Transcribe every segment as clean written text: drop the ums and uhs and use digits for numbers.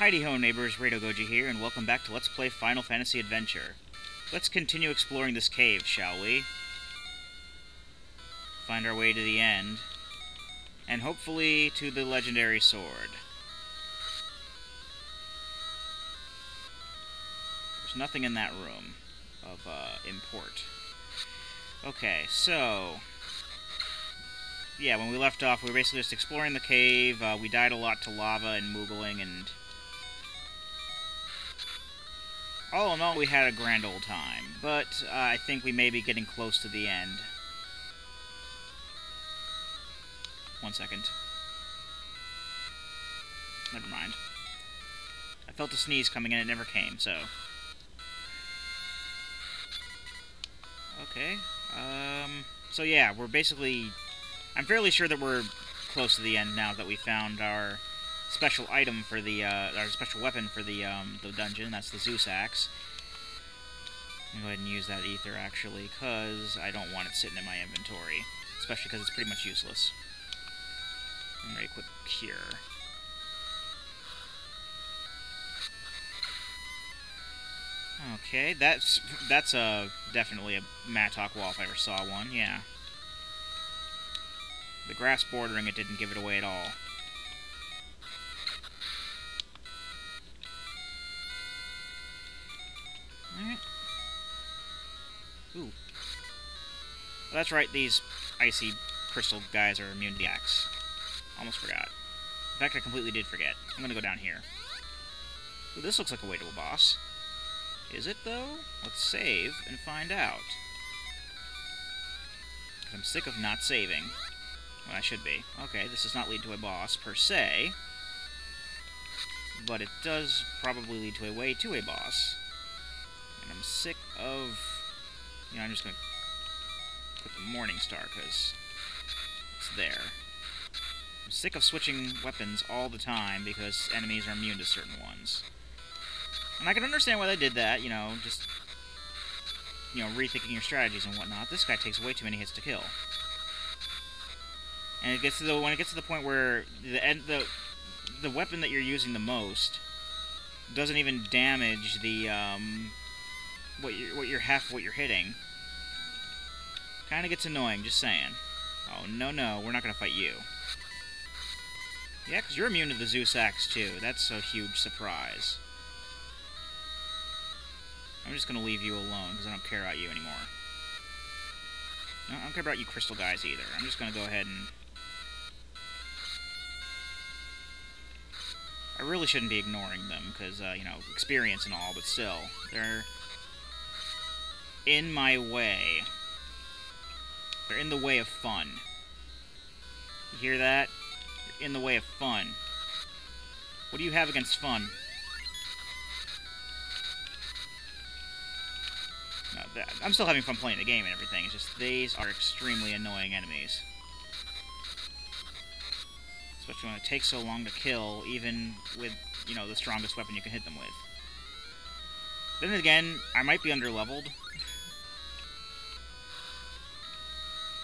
Heidi-ho neighbors, Radogoji here, and welcome back to Let's Play Final Fantasy Adventure. Let's continue exploring this cave, shall we? Find our way to the end. And hopefully to the legendary sword. There's nothing in that room of import. Okay, so... yeah, when we left off, we were basically just exploring the cave. We died a lot to lava and moogling, and... all in all, we had a grand old time. But I think we may be getting close to the end. 1 second. Never mind. I felt a sneeze coming and it never came, so... okay. So yeah, we're basically... I'm fairly sure that we're close to the end now that we found our special item for the, our special weapon for the dungeon. That's the Zeus Axe. I'm going to go ahead and use that ether, actually, because I don't want it sitting in my inventory. Especially because it's pretty much useless. I'm ready to equip Cure. Okay, that's definitely a Mattock wall if I ever saw one, yeah. The grass bordering it didn't give it away at all. Alright. Ooh. Well, that's right, these icy crystal guys are immune to the axe. Almost forgot. In fact, I completely did forget. I'm gonna go down here. Ooh, this looks like a way to a boss. Is it, though? Let's save and find out. Because I'm sick of not saving. Well, I should be. Okay, this does not lead to a boss, per se. But it does probably lead to a way to a boss. And I'm sick of... you know, I'm just going to put the Morning Star, because it's there. I'm sick of switching weapons all the time, because enemies are immune to certain ones. And I can understand why they did that, you know, just... you know, rethinking your strategies and whatnot. This guy takes way too many hits to kill. And it gets to when it gets to the point where the weapon that you're using the most doesn't even damage the what you're hitting. Kind of gets annoying, just saying. Oh no, we're not gonna fight you. Yeah, because you're immune to the Zeus Axe too. That's a huge surprise. I'm just gonna leave you alone because I don't care about you anymore. No, I don't care about you crystal guys either. I'm just gonna go ahead and... I really shouldn't be ignoring them, because, you know, experience and all, but still, they're in my way. They're in the way of fun. You hear that? You're in the way of fun. What do you have against fun? No, I'm still having fun playing the game and everything, it's just these are extremely annoying enemies. Especially when it takes so long to kill, even with, you know, the strongest weapon you can hit them with. Then again, I might be underleveled.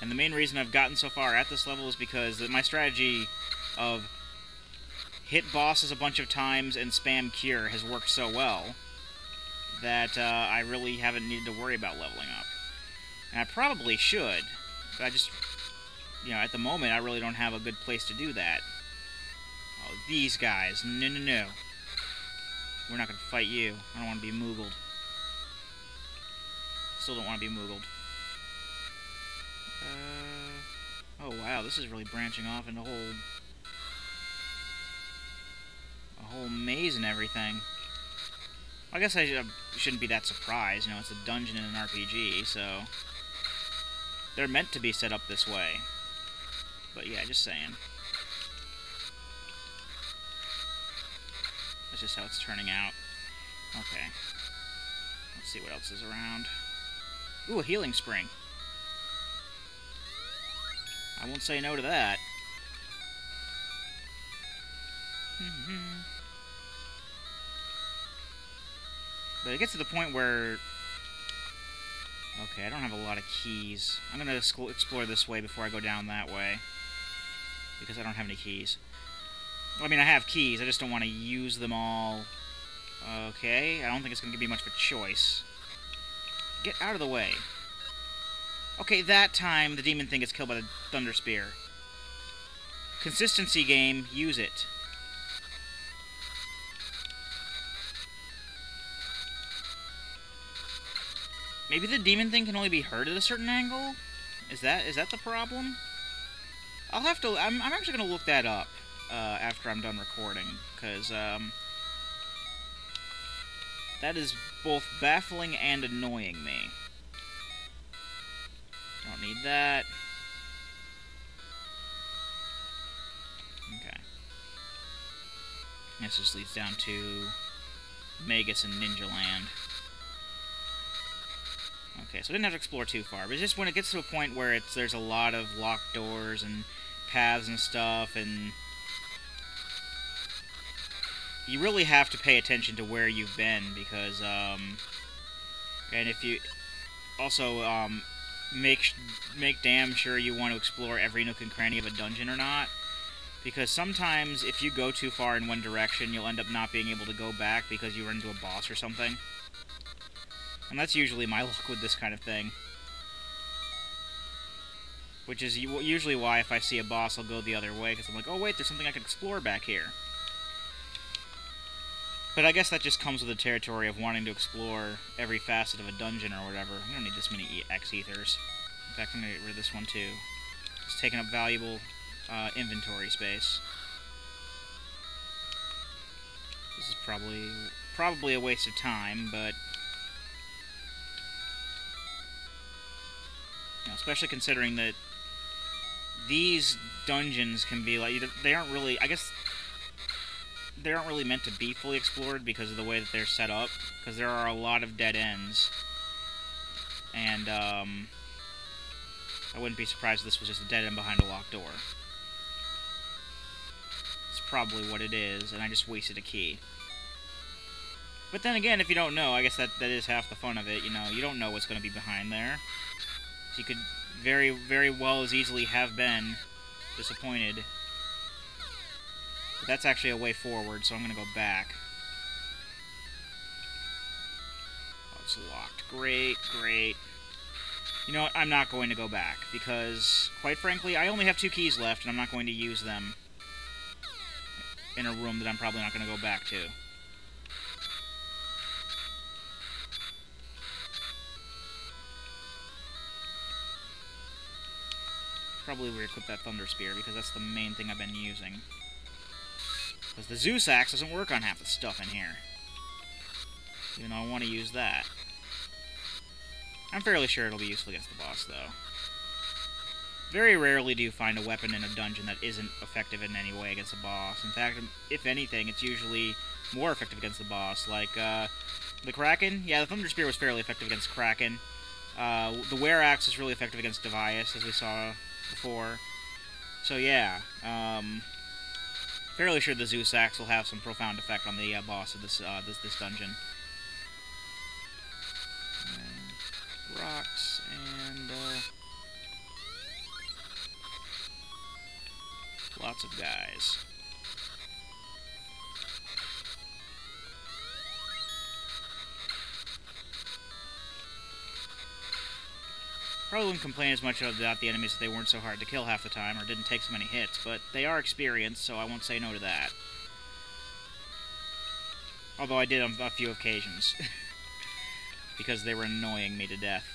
And the main reason I've gotten so far at this level is because my strategy of hit bosses a bunch of times and spam Cure has worked so well that I really haven't needed to worry about leveling up. And I probably should, but I just... you know, at the moment, I really don't have a good place to do that. Oh, these guys. No. We're not going to fight you. I don't want to be moogled. Still don't want to be moogled. Oh, wow, this is really branching off into a whole maze and everything. I guess I shouldn't be that surprised. You know, it's a dungeon in an RPG, so... they're meant to be set up this way. But yeah, just saying. That's just how it's turning out. Okay. Let's see what else is around. Ooh, a healing spring. I won't say no to that. But it gets to the point where... okay, I don't have a lot of keys. I'm going to explore this way before I go down that way. Because I don't have any keys. I mean, I have keys, I just don't want to use them all. Okay, I don't think it's going to give me much of a choice. Get out of the way. Okay, that time the demon thing gets killed by the Thunder Spear. Consistency game, use it. Maybe the demon thing can only be heard at a certain angle? Is that the problem? I'll have to... I'm actually going to look that up after I'm done recording, because that is both baffling and annoying me. Don't need that. Okay. This just leads down to Magus and Ninja Land. Okay, so I didn't have to explore too far, but it's just when it gets to a point where there's a lot of locked doors and paths and stuff, and you really have to pay attention to where you've been, because, and if you also, make damn sure you want to explore every nook and cranny of a dungeon or not, because sometimes if you go too far in one direction, you'll end up not being able to go back because you run into a boss or something. And that's usually my luck with this kind of thing. Which is usually why if I see a boss, I'll go the other way, because I'm like, oh wait, there's something I can explore back here. But I guess that just comes with the territory of wanting to explore every facet of a dungeon or whatever. We don't need this many X-Ethers. In fact, I'm going to get rid of this one too. It's taking up valuable inventory space. This is probably a waste of time, but... You know, especially considering that these dungeons can be like... They aren't really... I guess... They aren't really meant to be fully explored because of the way that they're set up, because there are a lot of dead ends. And, I wouldn't be surprised if this was just a dead end behind a locked door. It's probably what it is, and I just wasted a key. But then again, if you don't know, I guess that is half the fun of it, you know, you don't know what's going to be behind there. So you could very, very well as easily have been disappointed. But that's actually a way forward, so I'm going to go back. Oh, it's locked. Great, great. You know what? I'm not going to go back, because, quite frankly, I only have 2 keys left, and I'm not going to use them in a room that I'm probably not going to go back to. Probably re-equip that Thunder Spear, because that's the main thing I've been using. Because the Zeus Axe doesn't work on half the stuff in here. Even though I want to use that. I'm fairly sure it'll be useful against the boss, though. Very rarely do you find a weapon in a dungeon that isn't effective in any way against a boss. In fact, if anything, it's usually more effective against the boss. Like, the Kraken? Yeah, the Thunder Spear was fairly effective against Kraken. The Were Axe is really effective against Devious, as we saw before. So, yeah. Fairly sure the Zeus Axe will have some profound effect on the boss of this dungeon. Rocks and lots of guys. Probably wouldn't complain as much about the enemies if they weren't so hard to kill half the time or didn't take so many hits, but they are experienced, so I won't say no to that. Although I did on a few occasions. Because they were annoying me to death.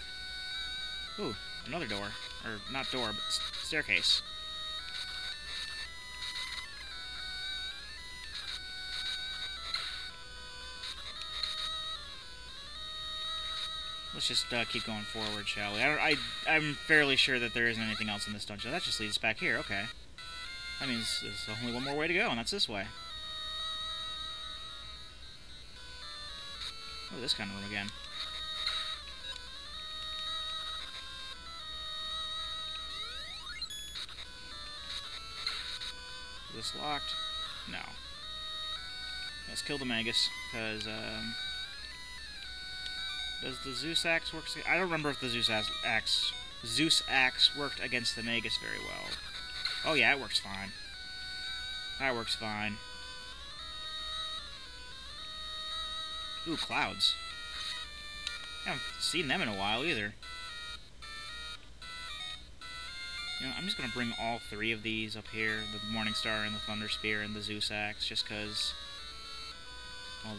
Ooh, another door. Or, not door, but staircase. Let's just keep going forward, shall we? I'm fairly sure that there isn't anything else in this dungeon. That just leads us back here, okay. That means there's only one more way to go, and that's this way. Oh, this kind of room again. Is this locked? No. Let's kill the Magus, because, does the Zeus Axe work? I don't remember if the Zeus Axe worked against the Magus very well. Oh yeah, it works fine. That works fine. Ooh, clouds. I haven't seen them in a while either. You know, I'm just gonna bring all three of these up here, the Morningstar and the Thunder Spear and the Zeus Axe, just because. Well,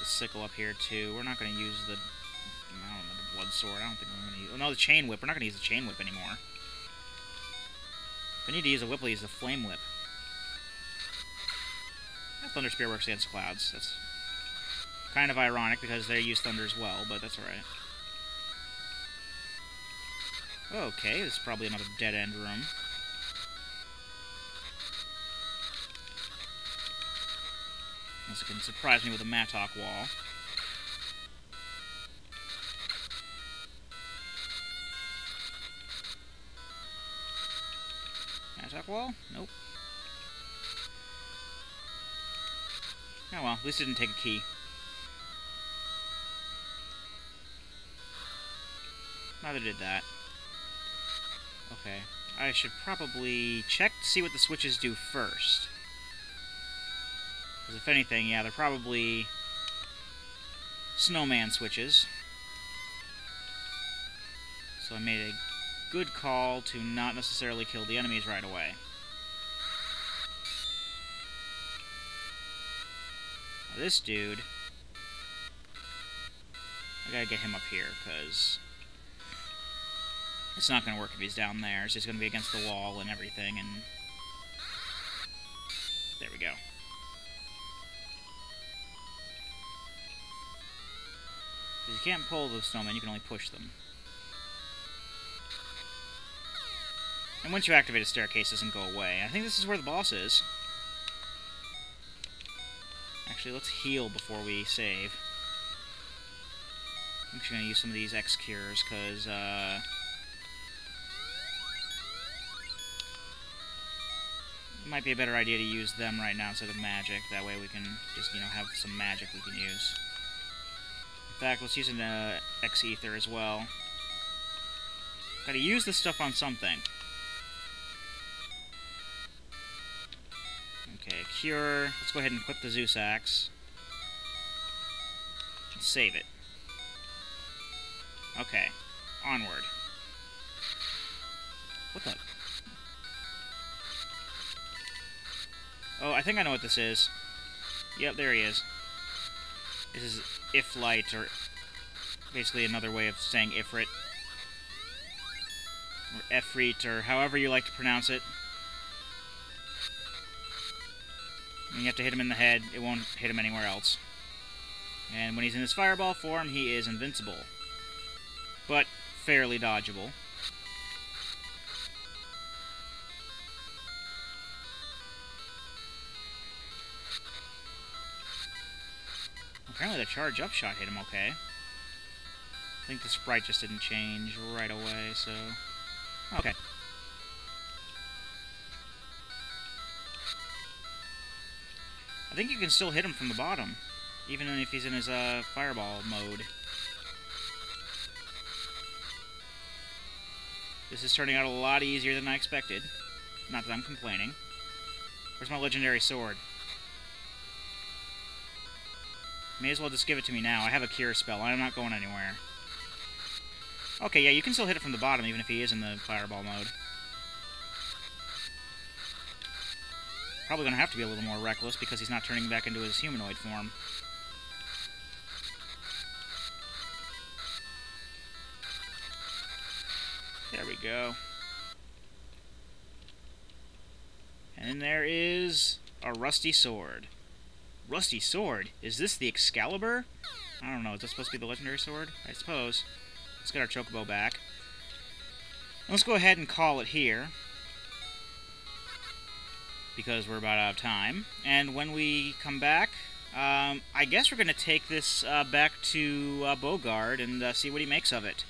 the sickle up here too. We're not gonna use the, I don't know, the Blood Sword. I don't think we're gonna use. Oh, no, the Chain Whip. We're not gonna use the Chain Whip anymore. If I need to use a whip, I'll use the Flame Whip. Yeah, Thunder Spear works against clouds. That's kind of ironic because they use thunder as well, but that's alright. Okay, this is probably another dead-end room. Unless it can surprise me with a Mattock wall. Mattock wall? Nope. Oh well, at least it didn't take a key. Neither did that. Okay. I should probably check to see what the switches do first. Because if anything, yeah, they're probably snowman switches. So I made a good call to not necessarily kill the enemies right away. Now this dude, I gotta get him up here, because it's not going to work if he's down there. It's just going to be against the wall and everything, and there we go. Because you can't pull the snowmen, you can only push them. And once you activate a staircase, it doesn't go away. I think this is where the boss is. Actually, let's heal before we save. I'm actually going to use some of these X-Cures, because, it might be a better idea to use them right now instead of magic. That way we can just, you know, have some magic we can use. In fact, let's use an X-Ether as well. Gotta use this stuff on something. Okay, Cure. Let's go ahead and equip the Zeus Axe. Save it. Okay, onward. What the... Oh, I think I know what this is. Yep, there he is. This is Iflight, or basically another way of saying Ifrit. Or Efreet, or however you like to pronounce it. And you have to hit him in the head, it won't hit him anywhere else. And when he's in his fireball form, he is invincible. But fairly dodgeable. Apparently the charge up shot hit him okay. I think the sprite just didn't change right away, so... Okay. I think you can still hit him from the bottom, even if he's in his fireball mode. This is turning out a lot easier than I expected. Not that I'm complaining. Where's my legendary sword? May as well just give it to me now. I have a cure spell. I'm not going anywhere. Okay, yeah, you can still hit it from the bottom, even if he is in the fireball mode. Probably going to have to be a little more reckless, because he's not turning back into his humanoid form. There we go. And there is a rusty sword. Rusty sword? Is this the Excalibur? I don't know. Is that supposed to be the legendary sword? I suppose. Let's get our chocobo back. And let's go ahead and call it here, because we're about out of time. And when we come back, I guess we're going to take this back to Bogard and see what he makes of it.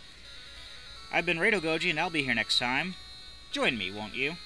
I've been Rado Goji, and I'll be here next time. Join me, won't you?